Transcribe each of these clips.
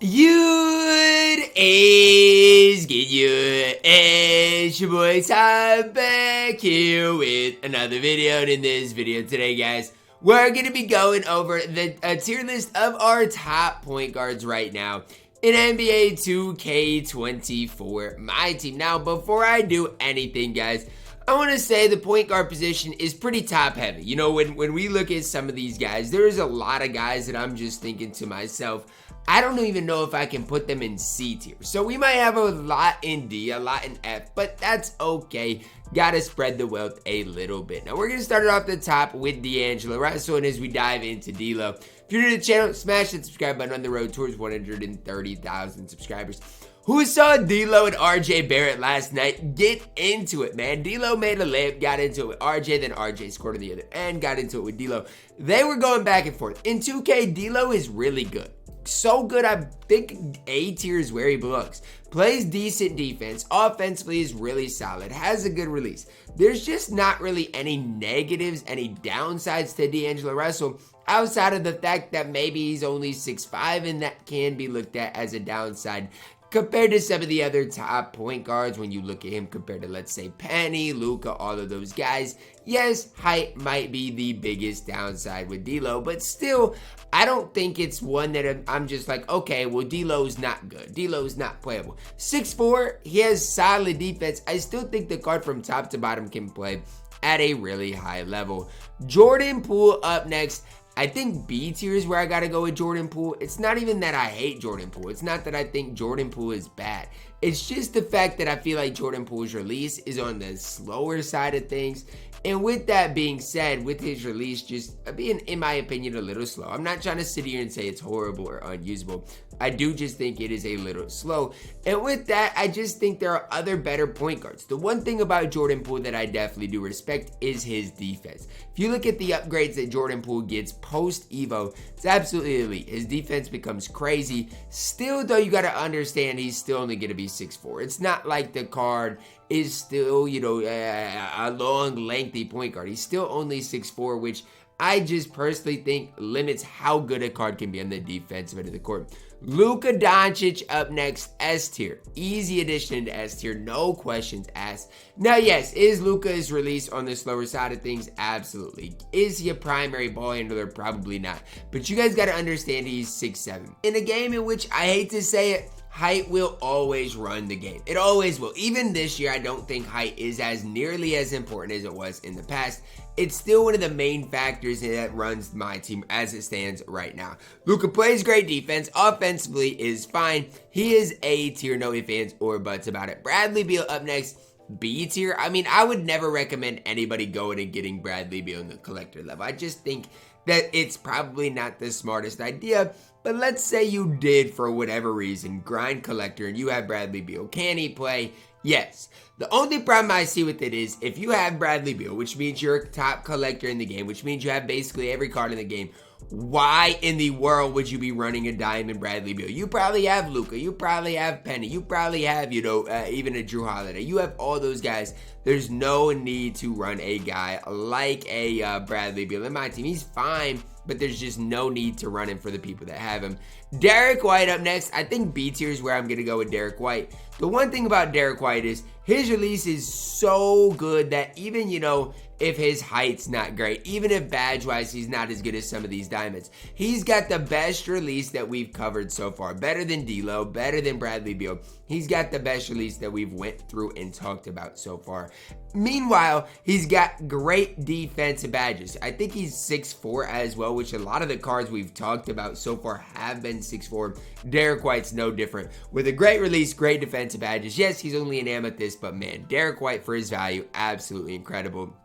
Good is good, it's your boy Ty back here with another video. And in this video today, guys, we're going to be going over the tier list of our top point guards right now in NBA 2K24 MyTEAM. Now, before I do anything, guys, I want to say the point guard position is pretty top heavy. You know, when we look at some of these guys, there's a lot of guys that I'm just thinking to myself, I don't even know if I can put them in C tier. So we might have a lot in D, a lot in F, but that's okay. Gotta spread the wealth a little bit. Now we're gonna start it off the top with D'Angelo Russell, and as we dive into D-Lo, if you're new to the channel, smash that subscribe button on the road towards 130,000 subscribers. Who saw D-Lo and RJ Barrett last night? Get into it, man. D-Lo made a layup, got into it with RJ, then RJ scored on the other end, got into it with D-Lo. They were going back and forth. In 2K, D-Lo is really good. So good, I think A tier is where he belongs. Plays decent defense, offensively is really solid, has a good release. There's just not really any negatives, any downsides to D'Angelo Russell outside of the fact that maybe he's only 6'5", and that can be looked at as a downside compared to some of the other top point guards. When you look at him compared to, let's say, Penny, Luka, all of those guys, yes, height might be the biggest downside with D-Lo, but still, I don't think it's one that I'm just like, okay, well, D-Lo's not good. D-Lo's not playable. 6'4", he has solid defense. I still think the card from top to bottom can play at a really high level. Jordan Poole up next. I think B tier is where I gotta go with Jordan Poole. It's not even that I hate Jordan Poole. It's not that I think Jordan Poole is bad. It's just the fact that I feel like Jordan Poole's release is on the slower side of things. And with that being said, with his release just being, in my opinion, a little slow. I'm not trying to sit here and say it's horrible or unusable. I do just think it is a little slow. And with that, I just think there are other better point guards. The one thing about Jordan Poole that I definitely do respect is his defense. If you look at the upgrades that Jordan Poole gets post-Evo, it's absolutely elite. His defense becomes crazy. Still, though, you got to understand he's still only going to be 6'4". It's not like the card is still, you know, a long, lengthy point guard. He's still only 6'4", which I just personally think limits how good a card can be on the defensive end of the court. Luka Doncic up next, S tier. Easy addition to S tier, no questions asked. Now, yes, is Luka's release on the slower side of things? Absolutely. Is he a primary ball handler? Probably not. But you guys got to understand he's 6'7". In a game in which, I hate to say it, height will always run the game. It always will. Even this year, I don't think height is as nearly as important as it was in the past. It's still one of the main factors that runs my team as it stands right now. Luka plays great defense. Offensively is fine. He is A tier, no ifs, ands, or buts about it. Bradley Beal up next. B tier. I mean, I would never recommend anybody going and getting Bradley Beal in the collector level. I just think that it's probably not the smartest idea. But let's say you did, for whatever reason, grind collector and you have Bradley Beal. Can he play? Yes. The only problem I see with it is if you have Bradley Beal, which means you're a top collector in the game, which means you have basically every card in the game, why in the world would you be running a Diamond Bradley Beal? You probably have Luka. You probably have Penny. You probably have, you know, even a Drew Holiday. You have all those guys. There's no need to run a guy like a Bradley Beal in my team. He's fine, but there's just no need to run him for the people that have him. Derek White up next. I think B tier is where I'm going to go with Derek White. The one thing about Derek White is his release is so good that even, you know, if his height's not great, even if badge-wise he's not as good as some of these diamonds, he's got the best release that we've covered so far. Better than D-Lo, better than Bradley Beal. He's got the best release that we've went through and talked about so far. Meanwhile, he's got great defensive badges. I think he's 6'4" as well, which a lot of the cards we've talked about so far have been 6'4". Derek White's no different. With a great release, great defensive badges. Yes, he's only an amethyst, but man, Derek White for his value, absolutely incredible.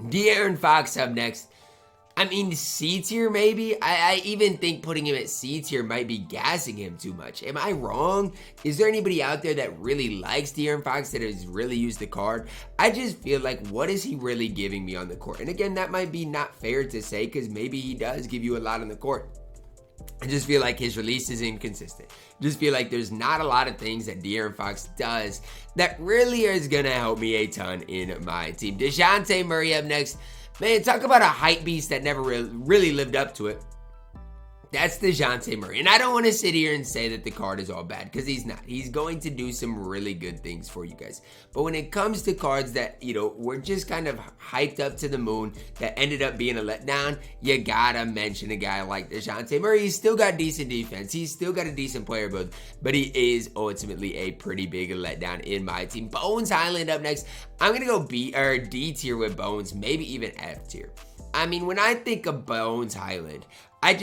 De'Aaron Fox up next. I mean, C tier maybe? I even think putting him at C tier might be gassing him too much. Am I wrong? Is there anybody out there that really likes De'Aaron Fox, that has really used the card? I just feel like, what is he really giving me on the court? And again, that might be not fair to say because maybe he does give you a lot on the court. I just feel like his release is inconsistent. Just feel like there's not a lot of things that De'Aaron Fox does that really is going to help me a ton in my team. DeJounte Murray up next. Man, talk about a hype beast that never really lived up to it. That's DeJounte Murray. And I don't want to sit here and say that the card is all bad, because he's not. He's going to do some really good things for you guys. But when it comes to cards that, were just kind of hyped up to the moon that ended up being a letdown, you gotta mention a guy like DeJounte Murray. He's still got decent defense. He's still got a decent player build, but he is ultimately a pretty big letdown in my team. Bones Highland up next. I'm going to go D tier with Bones, maybe even F tier. I mean, when I think of Bones Highland, I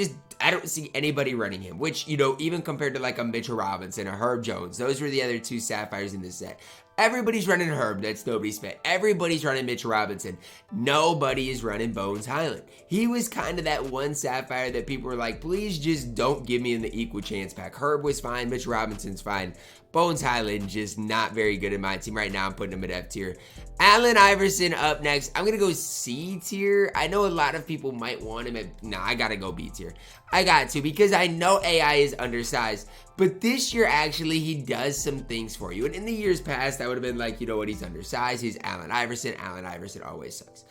don't see anybody running him, which, even compared to like a Mitchell Robinson, a Herb Jones, those were the other two Sapphires in this set. Everybody's running Herb, that's nobody's bet. Everybody's running Mitchell Robinson. Nobody is running Bones Highland. He was kind of that one Sapphire that people were like, please just don't give me in the equal chance pack. Herb was fine, Mitchell Robinson's fine. Bones Highland just not very good in my team right now. I'm putting him at F tier. Allen Iverson up next. I'm going to go C tier. I know a lot of people might want him at... Nah, I got to go B tier. I got to, because I know AI is undersized. But this year, actually, he does some things for you. And in the years past, I would have been like, you know what, he's undersized. He's Allen Iverson. Allen Iverson always sucks.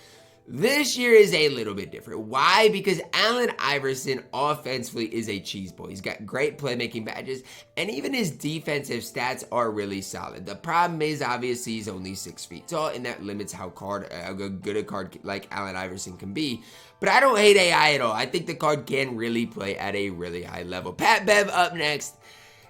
This year is a little bit different. Why? Because Allen Iverson offensively is a cheese ball. He's got great playmaking badges, and even his defensive stats are really solid. The problem is, obviously, he's only 6 feet tall, and that limits how good a card like Allen Iverson can be. But I don't hate AI at all. I think the card can really play at a really high level. Pat Bev up next.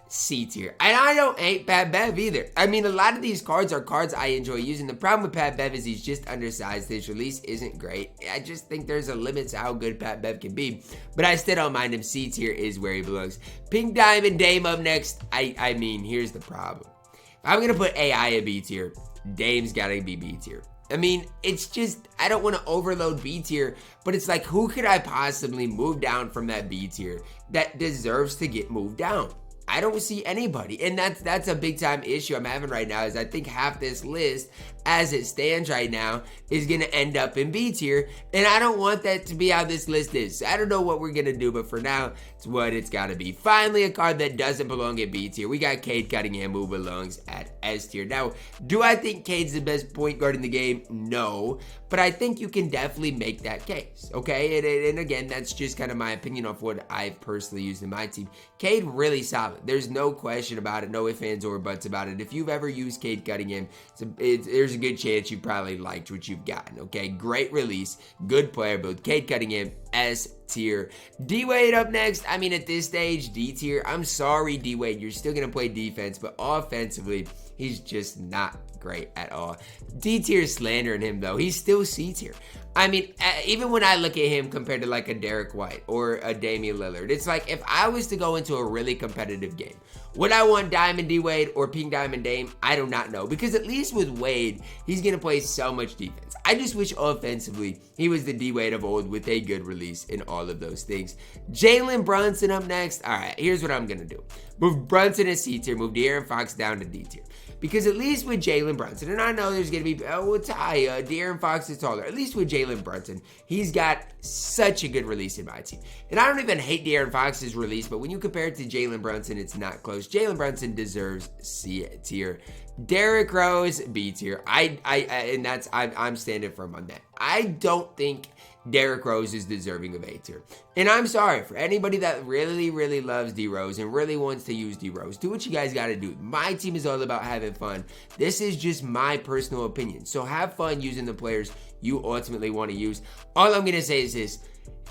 C tier. And I don't hate Pat Bev either. I mean, a lot of these cards are cards I enjoy using. The problem with Pat Bev is he's just undersized. His release isn't great. I just think there's a limit to how good Pat Bev can be. But I still don't mind him. C tier is where he belongs. Pink Diamond Dame up next. I mean, here's the problem. If I'm going to put AI at B tier, Dame's got to be B tier. I mean, it's just, I don't want to overload B tier, but it's like, who could I possibly move down from that B tier that deserves to get moved down? I don't see anybody, and that's a big time issue I'm having right now. Is I think half this list, as it stands right now, is gonna end up in B tier, and I don't want that to be how this list is. I don't know what we're gonna do, but for now, it's what it's gotta be. Finally, a card that doesn't belong at B tier. We got Cade Cunningham, who belongs at S tier. Now, do I think Cade's the best point guard in the game? No, but I think you can definitely make that case. Okay, and again, that's just kind of my opinion of what I've personally used in my team. Cade really solid. There's no question about it, no ifs, ands, or buts about it. If you've ever used Cade Cunningham, there's a good chance you probably liked what you've gotten, okay? Great release, good player build. Cade Cunningham, S tier. D-Wade up next. I mean, at this stage, D tier. I'm sorry, D-Wade, you're still going to play defense, but offensively, he's just not great at all. D tier is slandering him, though. He's still C tier. I mean, even when I look at him compared to like a Derek White or a Damian Lillard, it's like if I was to go into a really competitive game, would I want Diamond D-Wade or Pink Diamond Dame? I do not know, because at least with Wade, he's going to play so much defense. I just wish offensively he was the D-Wade of old with a good release in all of those things. Jalen Brunson up next. All right, here's what I'm going to do. Move Brunson to C tier, move De'Aaron Fox down to D tier. Because at least with Jalen Brunson, and I know there's going to be, De'Aaron Fox is taller. At least with Jalen Brunson, he's got such a good release in my team. And I don't even hate De'Aaron Fox's release, but when you compare it to Jalen Brunson, it's not close. Jalen Brunson deserves C tier. Derrick Rose, B tier. I'm standing firm on that. I don't think Derrick Rose is deserving of A tier. And I'm sorry for anybody that really, really loves D Rose and really wants to use D Rose. Do what you guys got to do. My team is all about having fun. This is just my personal opinion. So have fun using the players you ultimately want to use. All I'm going to say is this.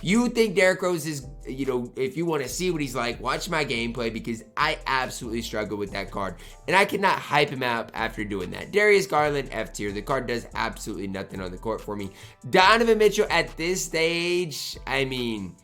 You think Derrick Rose is, if you want to see what he's like, watch my gameplay, because I absolutely struggle with that card. And I cannot hype him up after doing that. Darius Garland, F tier. The card does absolutely nothing on the court for me. Donovan Mitchell at this stage, I mean,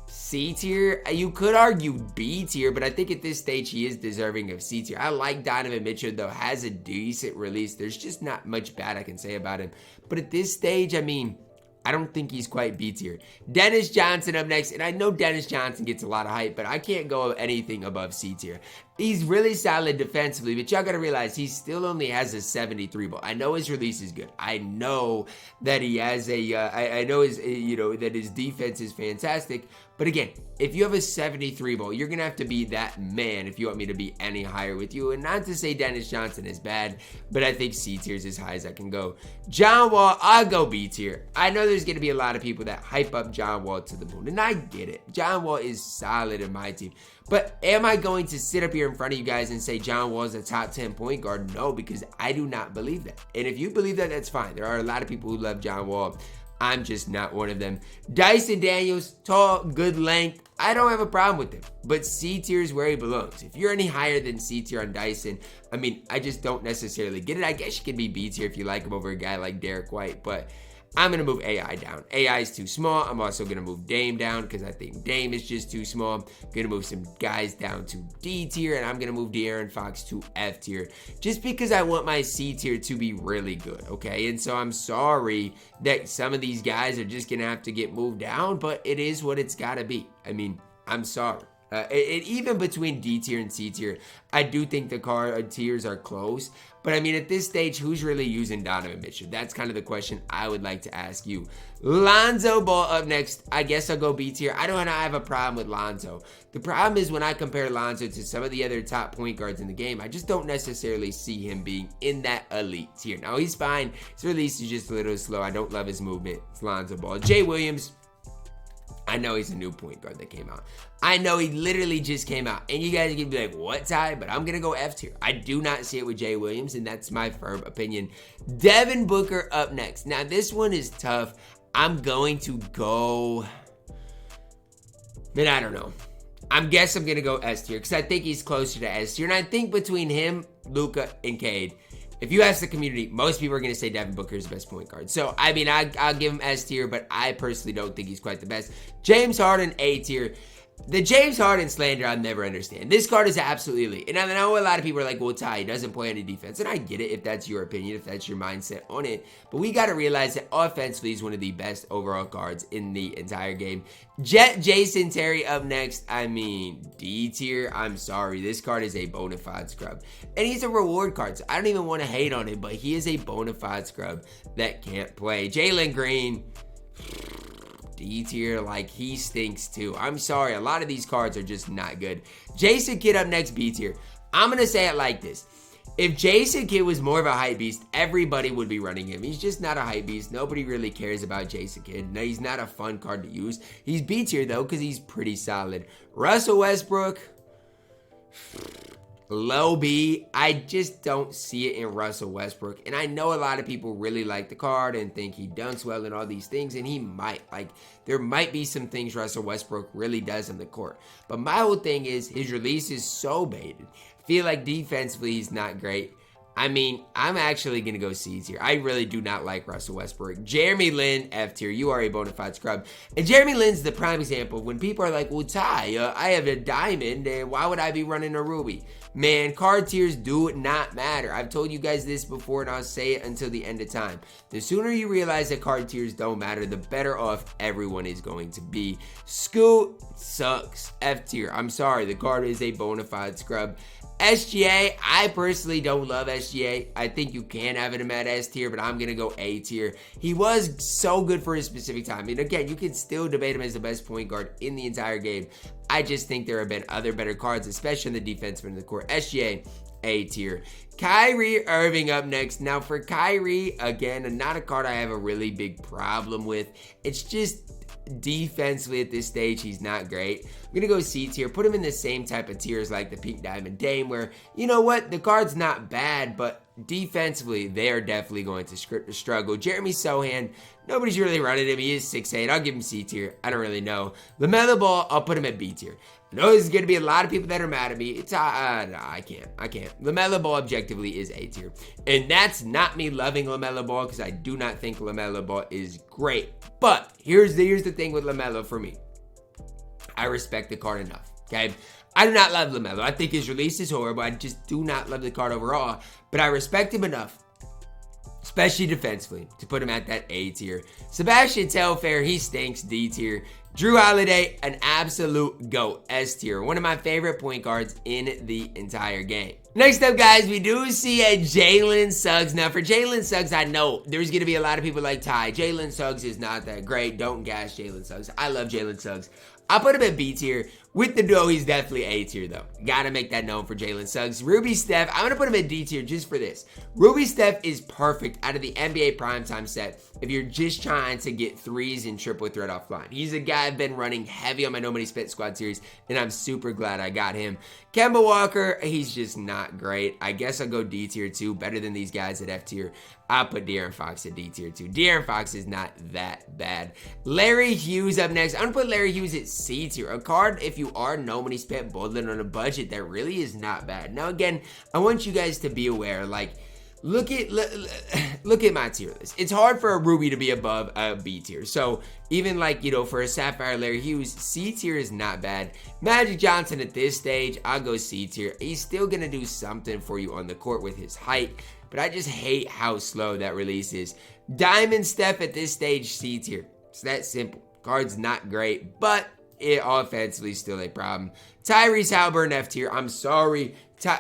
C tier. You could argue B tier, but I think at this stage he is deserving of C tier. I like Donovan Mitchell, though, has a decent release. There's just not much bad I can say about him. But at this stage, I mean, I don't think he's quite B tier. Dennis Johnson up next, and I know Dennis Johnson gets a lot of hype, but I can't go anything above C tier. He's really solid defensively, but y'all gotta realize he still only has a 73 ball. I know his release is good. I know that he has I know his, that his defense is fantastic, But again, if you have a 73 ball, you're going to have to be that man if you want me to be any higher with you. And not to say Dennis Johnson is bad, but I think C tier is as high as I can go. John Wall, I'll go B tier. I know there's going to be a lot of people that hype up John Wall to the moon, and I get it. John Wall is solid in my team. But am I going to sit up here in front of you guys and say John Wall is a top 10 point guard? No, because I do not believe that. And if you believe that, that's fine. There are a lot of people who love John Wall. I'm just not one of them. Dyson Daniels, tall, good length. I don't have a problem with him, but C tier is where he belongs. If you're any higher than C tier on Dyson, I mean, I just don't necessarily get it. I guess you could be B tier if you like him over a guy like Derek White, but I'm going to move AI down. AI is too small. I'm also going to move Dame down because I think Dame is just too small. I'm going to move some guys down to D tier, and I'm going to move De'Aaron Fox to F tier just because I want my C tier to be really good, okay? And so I'm sorry that some of these guys are just going to have to get moved down, but it is what it's got to be. I mean, I'm sorry. Even between D tier and C tier, I do think the card tiers are close. But I mean, at this stage, who's really using Donovan Mitchell? That's kind of the question I would like to ask you. Lonzo Ball up next. I guess I'll go B tier. I don't have a problem with Lonzo. The problem is when I compare Lonzo to some of the other top point guards in the game, I just don't necessarily see him being in that elite tier. Now, he's fine. His release is just a little slow. I don't love his movement. It's Lonzo Ball. Jay Williams. I know he's a new point guard that came out. I know he literally just came out. And you guys are going to be like, what, Ty? But I'm going to go F tier. I do not see it with Jay Williams, and that's my firm opinion. Devin Booker up next. Now, this one is tough. I'm going to go... Man, I don't know. I guess I'm going to go S tier because I think he's closer to S tier. And I think between him, Luka, and Cade, if you ask the community, most people are going to say Devin Booker is the best point guard. So, I mean, I'll give him S tier, but I personally don't think he's quite the best. James Harden, A tier. The James Harden slander, I'll never understand. This card is absolutely elite. And I know a lot of people are like, well, Ty, he doesn't play any defense. And I get it if that's your opinion, if that's your mindset on it. But we got to realize that offensively he's one of the best overall cards in the entire game. Jason Terry up next. I mean, D tier. I'm sorry. This card is a bona fide scrub. And he's a reward card, so I don't even want to hate on it. But he is a bona fide scrub that can't play. Jalen Green. D tier, like he stinks too. I'm sorry, a lot of these cards are just not good. Jason Kidd up next, B tier. I'm gonna say it like this. If Jason Kidd was more of a hype beast, everybody would be running him. He's just not a hype beast. Nobody really cares about Jason Kidd. No, he's not a fun card to use. He's B tier though, because he's pretty solid. Russell Westbrook, low B. I just don't see it in Russell Westbrook. And I know a lot of people really like the card and think he dunks well and all these things. And he might. Like, there might be some things Russell Westbrook really does on the court. But my whole thing is his release is so baited. I feel like defensively he's not great. I mean, I'm actually going to go C tier. I really do not like Russell Westbrook. Jeremy Lin, F tier. You are a bona fide scrub. And Jeremy Lin's the prime example of when people are like, well, Ty, I have a diamond, and why would I be running a ruby? Man, card tiers do not matter. I've told you guys this before, and I'll say it until the end of time. The sooner you realize that card tiers don't matter, the better off everyone is going to be. Scoot sucks. F tier. I'm sorry. The card is a bona fide scrub. SGA, I personally don't love SGA. I think you can have him at S tier, but I'm going to go A tier. He was so good for his specific time. I mean, again, you can still debate him as the best point guard in the entire game. I just think there have been other better cards, especially in the defensive end of the court. SGA, A tier. Kyrie Irving up next. Now, for Kyrie, again, not a card I have a really big problem with. It's just defensively at this stage, he's not great. I'm going to go C tier. Put him in the same type of tiers like the Pink Diamond Dame, where, you know what, the card's not bad, but defensively, they're definitely going to struggle. Jeremy Sohan, nobody's really running him. He is 6'8". I'll give him C tier. I don't really know. LaMelo Ball, I'll put him at B tier. I know there's going to be a lot of people that are mad at me. It's no, I can't. LaMelo Ball objectively is A tier. And that's not me loving LaMelo Ball, because I do not think LaMelo Ball is great. But here's the thing with LaMelo for me. I respect the card enough, okay? I do not love LaMelo. I think his release is horrible. I just do not love the card overall. But I respect him enough, especially defensively, to put him at that A tier. Sebastian Telfair, he stinks, D tier. Jrue Holiday, an absolute GOAT, S tier. One of my favorite point guards in the entire game. Next up, guys, we do see a Jalen Suggs. Now, for Jalen Suggs, I know there's going to be a lot of people like Ty. Jalen Suggs is not that great. Don't gas Jalen Suggs. I love Jalen Suggs. I'll put him at B tier. With the duo, he's definitely A tier though. Gotta make that known for Jalen Suggs. Ruby Steph, I'm gonna put him at D tier just for this. Ruby Steph is perfect out of the NBA primetime set if you're just trying to get threes and triple threat offline. He's a guy I've been running heavy on my Nobody Spent Squad series, and I'm super glad I got him. Kemba Walker, he's just not great. I guess I'll go D tier too. Better than these guys at F tier. I'll put De'Aaron Fox at D tier too. De'Aaron Fox is not that bad. Larry Hughes up next. I'm gonna put Larry Hughes at C tier. A card, if you are no money spent bowling on a budget, that really is not bad. Now again, I want you guys to be aware, like, look at my tier list. It's hard for a Ruby to be above a B tier. So even like, you know, for a Sapphire Larry Hughes, C tier is not bad. Magic Johnson at this stage, I'll go C tier. He's still gonna do something for you on the court with his height, but I just hate how slow that release is. Diamond Steph at this stage, C tier. It's that simple. Card's not great, but it offensively still a problem. Tyrese Halliburton F tier. I'm sorry.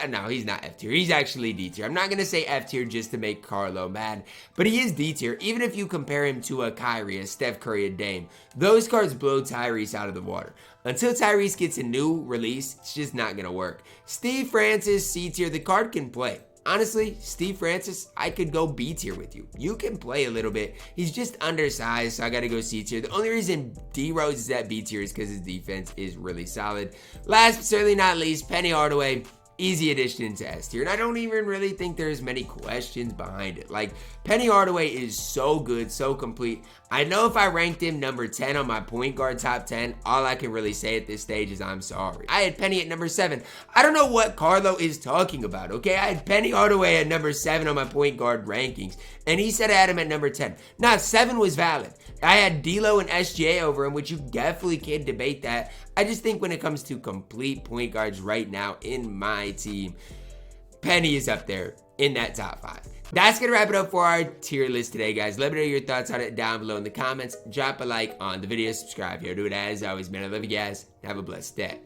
No, he's not F tier. He's actually D tier. I'm not going to say F tier just to make Carlo mad, but he is D tier. Even if you compare him to a Kyrie, a Steph Curry, a Dame, those cards blow Tyrese out of the water. Until Tyrese gets a new release, it's just not going to work. Steve Francis, C tier. The card can play. Honestly, Steve Francis, I could go B tier with you. You can play a little bit. He's just undersized, so I gotta go C tier. The only reason D Rose is at B tier is because his defense is really solid. Last but certainly not least, Penny Hardaway. Easy addition to S tier, and I don't even really think there's many questions behind it. Like, Penny Hardaway is so good, so complete. I know if I ranked him number 10 on my point guard top 10, all I can really say at this stage is I'm sorry. I had Penny at number 7. I don't know what Carlo is talking about, okay? I had Penny Hardaway at number 7 on my point guard rankings, and he said I had him at number 10. Now, 7 was valid. I had D'Lo and SGA over him, which you definitely can debate that. I just think when it comes to complete point guards right now in my team, Penny is up there in that top 5. That's going to wrap it up for our tier list today, guys. Let me know your thoughts on it down below in the comments. Drop a like on the video, subscribe here. Do it as always, man. I love you guys. Have a blessed day.